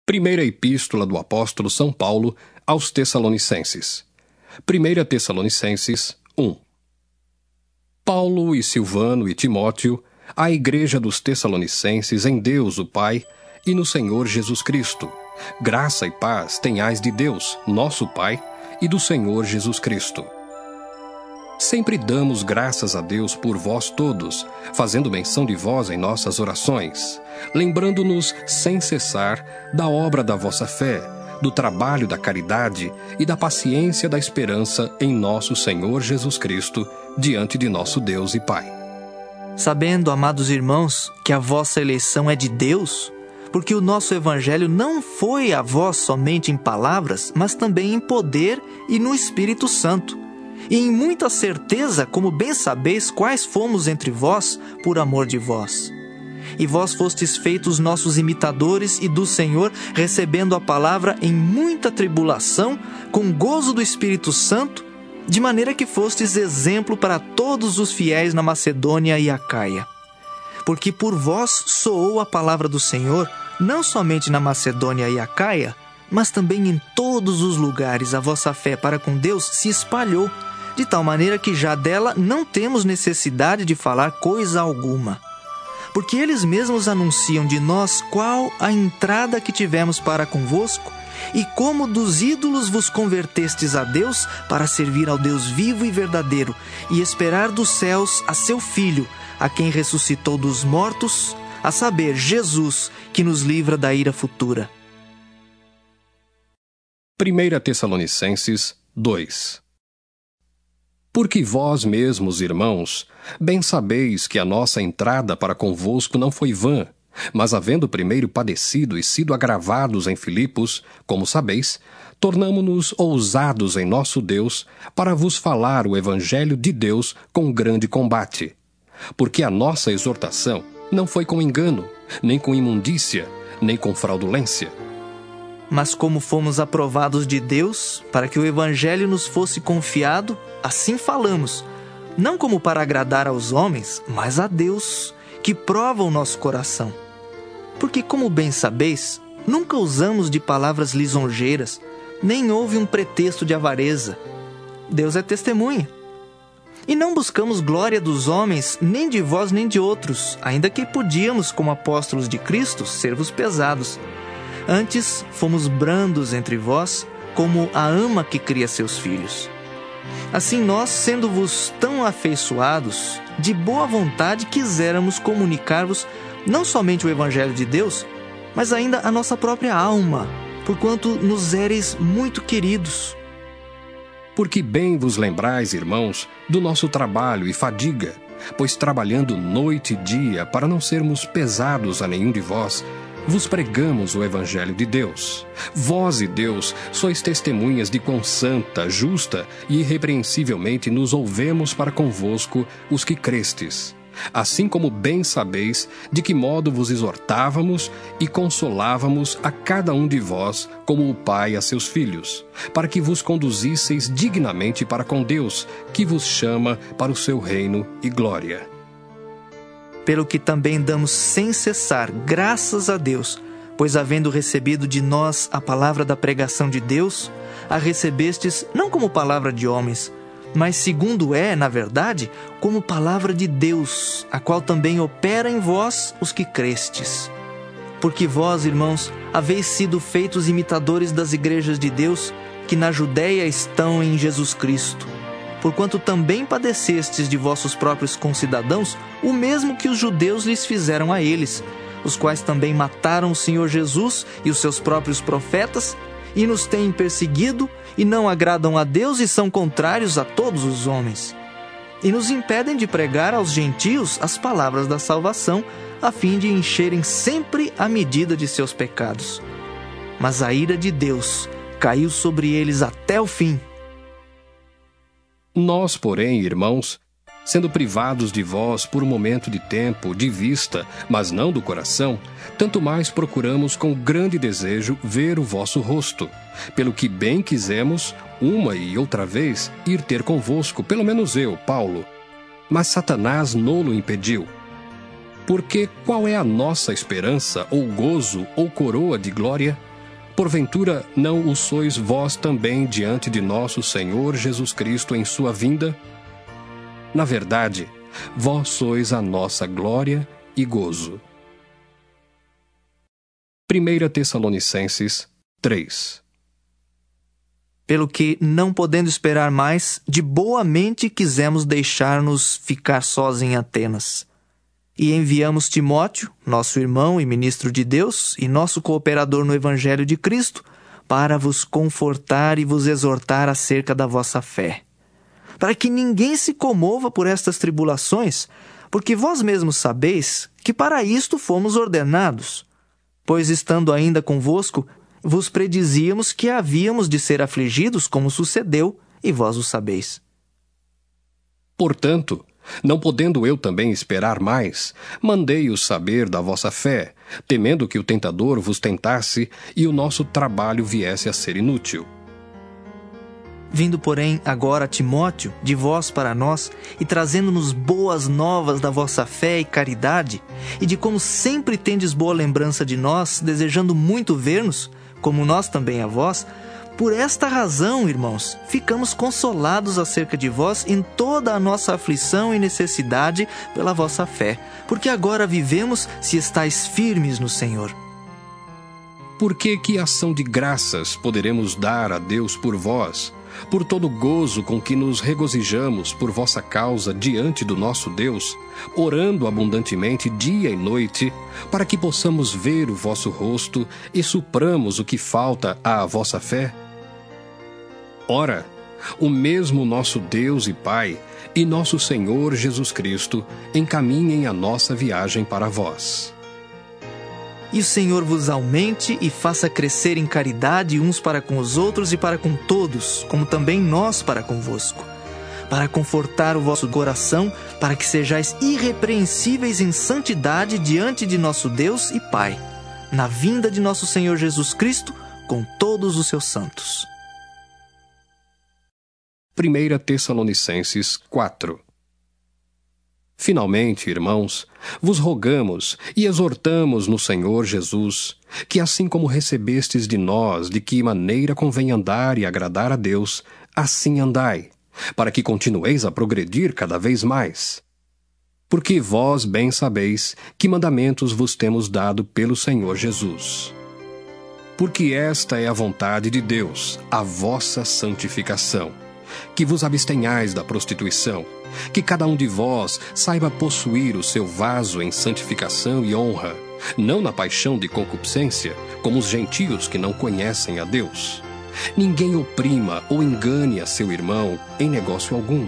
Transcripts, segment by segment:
Primeira Epístola do Apóstolo São Paulo aos Tessalonicenses. 1 Tessalonicenses 1. Paulo e Silvano e Timóteo, à Igreja dos Tessalonicenses em Deus o Pai e no Senhor Jesus Cristo. Graça e paz tenhais de Deus, nosso Pai, e do Senhor Jesus Cristo. Sempre damos graças a Deus por vós todos, fazendo menção de vós em nossas orações, lembrando-nos sem cessar da obra da vossa fé, do trabalho da caridade e da paciência da esperança em nosso Senhor Jesus Cristo, diante de nosso Deus e Pai. Sabendo, amados irmãos, que a vossa eleição é de Deus, porque o nosso Evangelho não foi a vós somente em palavras, mas também em poder e no Espírito Santo, e em muita certeza, como bem sabeis, quais fomos entre vós por amor de vós. E vós fostes feitos nossos imitadores e do Senhor, recebendo a palavra em muita tribulação, com gozo do Espírito Santo, de maneira que fostes exemplo para todos os fiéis na Macedônia e Acaia. Porque por vós soou a palavra do Senhor, não somente na Macedônia e Acaia, mas também em todos os lugares a vossa fé para com Deus se espalhou, de tal maneira que já dela não temos necessidade de falar coisa alguma. Porque eles mesmos anunciam de nós qual a entrada que tivemos para convosco, e como dos ídolos vos convertestes a Deus para servir ao Deus vivo e verdadeiro, e esperar dos céus a seu Filho, a quem ressuscitou dos mortos, a saber, Jesus, que nos livra da ira futura. 1 Tessalonicenses 2. Porque vós mesmos, irmãos, bem sabeis que a nossa entrada para convosco não foi vã, mas havendo primeiro padecido e sido agravados em Filipos, como sabeis, tornamo-nos ousados em nosso Deus para vos falar o Evangelho de Deus com grande combate. Porque a nossa exortação não foi com engano, nem com imundícia, nem com fraudulência. Mas como fomos aprovados de Deus, para que o Evangelho nos fosse confiado, assim falamos, não como para agradar aos homens, mas a Deus, que prova o nosso coração. Porque, como bem sabeis, nunca usamos de palavras lisonjeiras, nem houve um pretexto de avareza. Deus é testemunha. E não buscamos glória dos homens, nem de vós nem de outros, ainda que podíamos, como apóstolos de Cristo, ser-vos pesados. Antes, fomos brandos entre vós, como a ama que cria seus filhos. Assim nós, sendo-vos tão afeiçoados, de boa vontade quiséramos comunicar-vos não somente o Evangelho de Deus, mas ainda a nossa própria alma, porquanto nos éreis muito queridos. Porque bem vos lembrais, irmãos, do nosso trabalho e fadiga, pois trabalhando noite e dia para não sermos pesados a nenhum de vós, vos pregamos o Evangelho de Deus. Vós e Deus sois testemunhas de quão santa, justa e irrepreensivelmente nos ouvemos para convosco os que crestes. Assim como bem sabeis de que modo vos exortávamos e consolávamos a cada um de vós, como o Pai a seus filhos, para que vos conduzisseis dignamente para com Deus, que vos chama para o seu reino e glória. Pelo que também damos sem cessar graças a Deus, pois havendo recebido de nós a palavra da pregação de Deus, a recebestes não como palavra de homens, mas segundo é, na verdade, como palavra de Deus, a qual também opera em vós os que crestes. Porque vós, irmãos, haveis sido feitos imitadores das igrejas de Deus, que na Judéia estão em Jesus Cristo. Porquanto também padecestes de vossos próprios concidadãos o mesmo que os judeus lhes fizeram a eles, os quais também mataram o Senhor Jesus e os seus próprios profetas, e nos têm perseguido, e não agradam a Deus e são contrários a todos os homens. E nos impedem de pregar aos gentios as palavras da salvação, a fim de encherem sempre a medida de seus pecados. Mas a ira de Deus caiu sobre eles até o fim. Nós, porém, irmãos, sendo privados de vós por um momento de tempo, de vista, mas não do coração, tanto mais procuramos com grande desejo ver o vosso rosto, pelo que bem quisemos, uma e outra vez, ir ter convosco, pelo menos eu, Paulo. Mas Satanás nolo impediu. Porque qual é a nossa esperança, ou gozo, ou coroa de glória? Porventura, não o sois vós também diante de nosso Senhor Jesus Cristo em sua vinda? Na verdade, vós sois a nossa glória e gozo. 1 Tessalonicenses 3. Pelo que, não podendo esperar mais, de boa mente quisemos deixar-nos ficar sós em Atenas. E enviamos Timóteo, nosso irmão e ministro de Deus, e nosso cooperador no Evangelho de Cristo, para vos confortar e vos exortar acerca da vossa fé. Para que ninguém se comova por estas tribulações, porque vós mesmos sabeis que para isto fomos ordenados. Pois estando ainda convosco, vos predizíamos que havíamos de ser afligidos, como sucedeu, e vós o sabeis. Portanto, não podendo eu também esperar mais, mandei-os saber da vossa fé, temendo que o tentador vos tentasse e o nosso trabalho viesse a ser inútil. Vindo, porém, agora Timóteo, de vós para nós, e trazendo-nos boas novas da vossa fé e caridade, e de como sempre tendes boa lembrança de nós, desejando muito ver-nos, como nós também a vós, por esta razão, irmãos, ficamos consolados acerca de vós em toda a nossa aflição e necessidade pela vossa fé, porque agora vivemos se estáis firmes no Senhor. Porque que ação de graças poderemos dar a Deus por vós, por todo o gozo com que nos regozijamos por vossa causa diante do nosso Deus, orando abundantemente dia e noite, para que possamos ver o vosso rosto e supramos o que falta à vossa fé? Ora, o mesmo nosso Deus e Pai e nosso Senhor Jesus Cristo encaminhem a nossa viagem para vós. E o Senhor vos aumente e faça crescer em caridade uns para com os outros e para com todos, como também nós para convosco, para confortar o vosso coração, para que sejais irrepreensíveis em santidade diante de nosso Deus e Pai, na vinda de nosso Senhor Jesus Cristo, com todos os seus santos. 1 Tessalonicenses 4. Finalmente, irmãos, vos rogamos e exortamos no Senhor Jesus, que assim como recebestes de nós de que maneira convém andar e agradar a Deus, assim andai, para que continueis a progredir cada vez mais. Porque vós bem sabeis que mandamentos vos temos dado pelo Senhor Jesus. Porque esta é a vontade de Deus, a vossa santificação, que vos abstenhais da prostituição, que cada um de vós saiba possuir o seu vaso em santificação e honra, não na paixão de concupiscência, como os gentios que não conhecem a Deus. Ninguém oprima ou engane a seu irmão em negócio algum,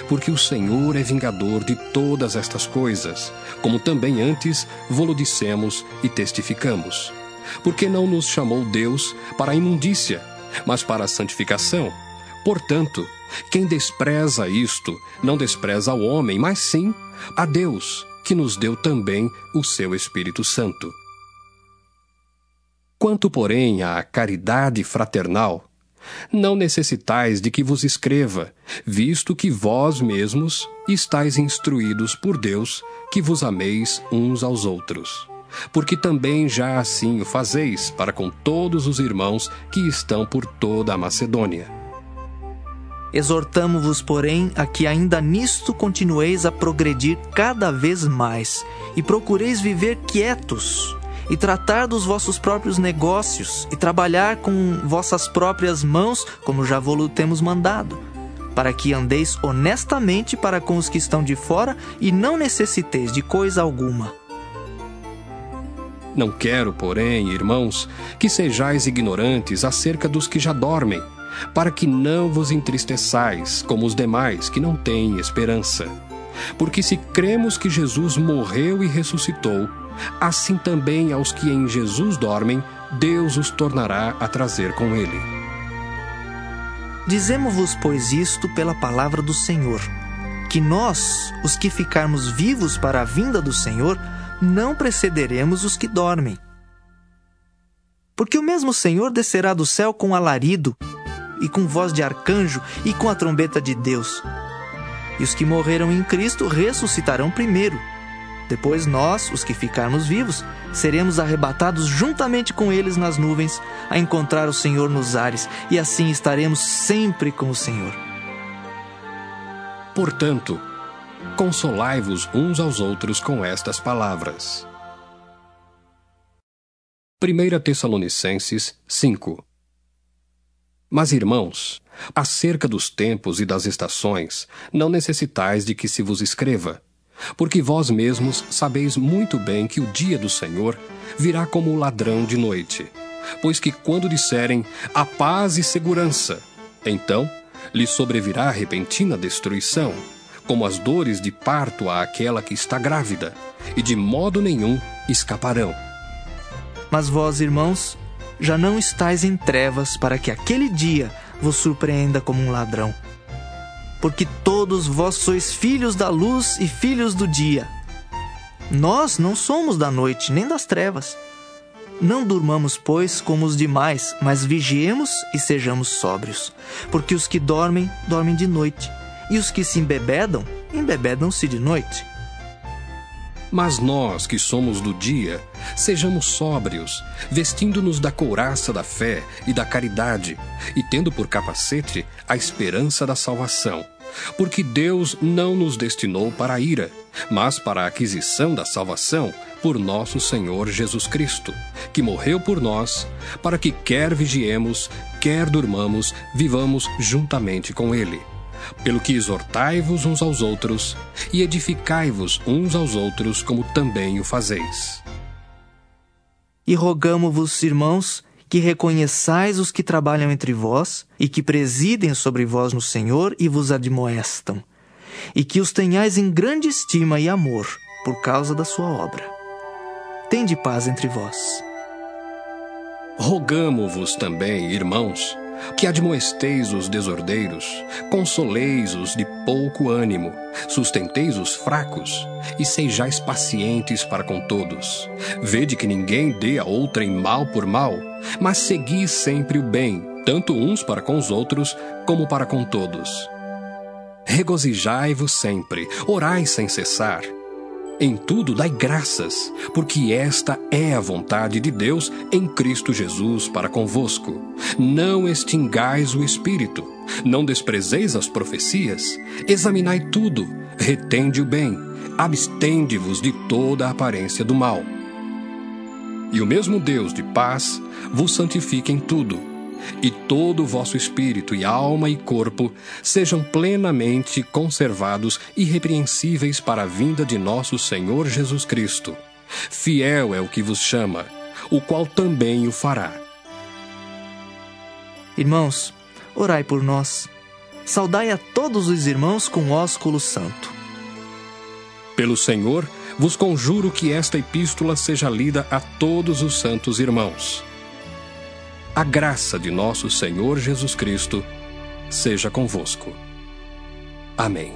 porque o Senhor é vingador de todas estas coisas, como também antes vô-lo dissemos e testificamos. Porque não nos chamou Deus para a imundícia, mas para a santificação. Portanto, quem despreza isto, não despreza ao homem, mas sim a Deus, que nos deu também o seu Espírito Santo. Quanto, porém, à caridade fraternal, não necessitais de que vos escreva, visto que vós mesmos estáis instruídos por Deus que vos ameis uns aos outros. Porque também já assim o fazeis para com todos os irmãos que estão por toda a Macedônia. Exortamo-vos, porém, a que ainda nisto continueis a progredir cada vez mais, e procureis viver quietos, e tratar dos vossos próprios negócios, e trabalhar com vossas próprias mãos, como já vô-lo temos mandado, para que andeis honestamente para com os que estão de fora, e não necessiteis de coisa alguma. Não quero, porém, irmãos, que sejais ignorantes acerca dos que já dormem, para que não vos entristeçais como os demais que não têm esperança. Porque se cremos que Jesus morreu e ressuscitou, assim também aos que em Jesus dormem, Deus os tornará a trazer com ele. Dizemo-vos, pois, isto pela palavra do Senhor, que nós, os que ficarmos vivos para a vinda do Senhor, não precederemos os que dormem. Porque o mesmo Senhor descerá do céu com alarido, e com voz de arcanjo, e com a trombeta de Deus. E os que morreram em Cristo ressuscitarão primeiro. Depois nós, os que ficarmos vivos, seremos arrebatados juntamente com eles nas nuvens, a encontrar o Senhor nos ares, e assim estaremos sempre com o Senhor. Portanto, consolai-vos uns aos outros com estas palavras. 1 Tessalonicenses 5. Mas, irmãos, acerca dos tempos e das estações, não necessitais de que se vos escreva, porque vós mesmos sabeis muito bem que o dia do Senhor virá como ladrão de noite. Pois que quando disserem a paz e segurança, então lhes sobrevirá repentina destruição, como as dores de parto àquela que está grávida, e de modo nenhum escaparão. Mas vós, irmãos, já não estáis em trevas para que aquele dia vos surpreenda como um ladrão. Porque todos vós sois filhos da luz e filhos do dia. Nós não somos da noite nem das trevas. Não durmamos, pois, como os demais, mas vigiemos e sejamos sóbrios. Porque os que dormem, dormem de noite, e os que se embebedam, embebedam-se de noite. Mas nós, que somos do dia, sejamos sóbrios, vestindo-nos da couraça da fé e da caridade, e tendo por capacete a esperança da salvação. Porque Deus não nos destinou para a ira, mas para a aquisição da salvação por nosso Senhor Jesus Cristo, que morreu por nós, para que quer vigiemos, quer durmamos, vivamos juntamente com Ele. Pelo que exortai-vos uns aos outros, e edificai-vos uns aos outros, como também o fazeis. E rogamo-vos, irmãos, que reconheçais os que trabalham entre vós, e que presidem sobre vós no Senhor e vos admoestam, e que os tenhais em grande estima e amor, por causa da sua obra. Tende paz entre vós. Rogamo-vos também, irmãos, que admoesteis os desordeiros, consoleis-os de pouco ânimo, sustenteis os fracos, e sejais pacientes para com todos. Vede que ninguém dê a outrem mal por mal, mas segui sempre o bem, tanto uns para com os outros, como para com todos. Regozijai-vos sempre, orai sem cessar. Em tudo dai graças, porque esta é a vontade de Deus em Cristo Jesus para convosco. Não extingais o Espírito, não desprezeis as profecias, examinai tudo, retende o bem, abstende-vos de toda a aparência do mal. E o mesmo Deus de paz vos santifique em tudo, e todo o vosso espírito e alma e corpo sejam plenamente conservados irrepreensíveis para a vinda de nosso Senhor Jesus Cristo. Fiel é o que vos chama, o qual também o fará. Irmãos, orai por nós. Saudai a todos os irmãos com ósculo santo. Pelo Senhor, vos conjuro que esta epístola seja lida a todos os santos irmãos. A graça de nosso Senhor Jesus Cristo seja convosco. Amém.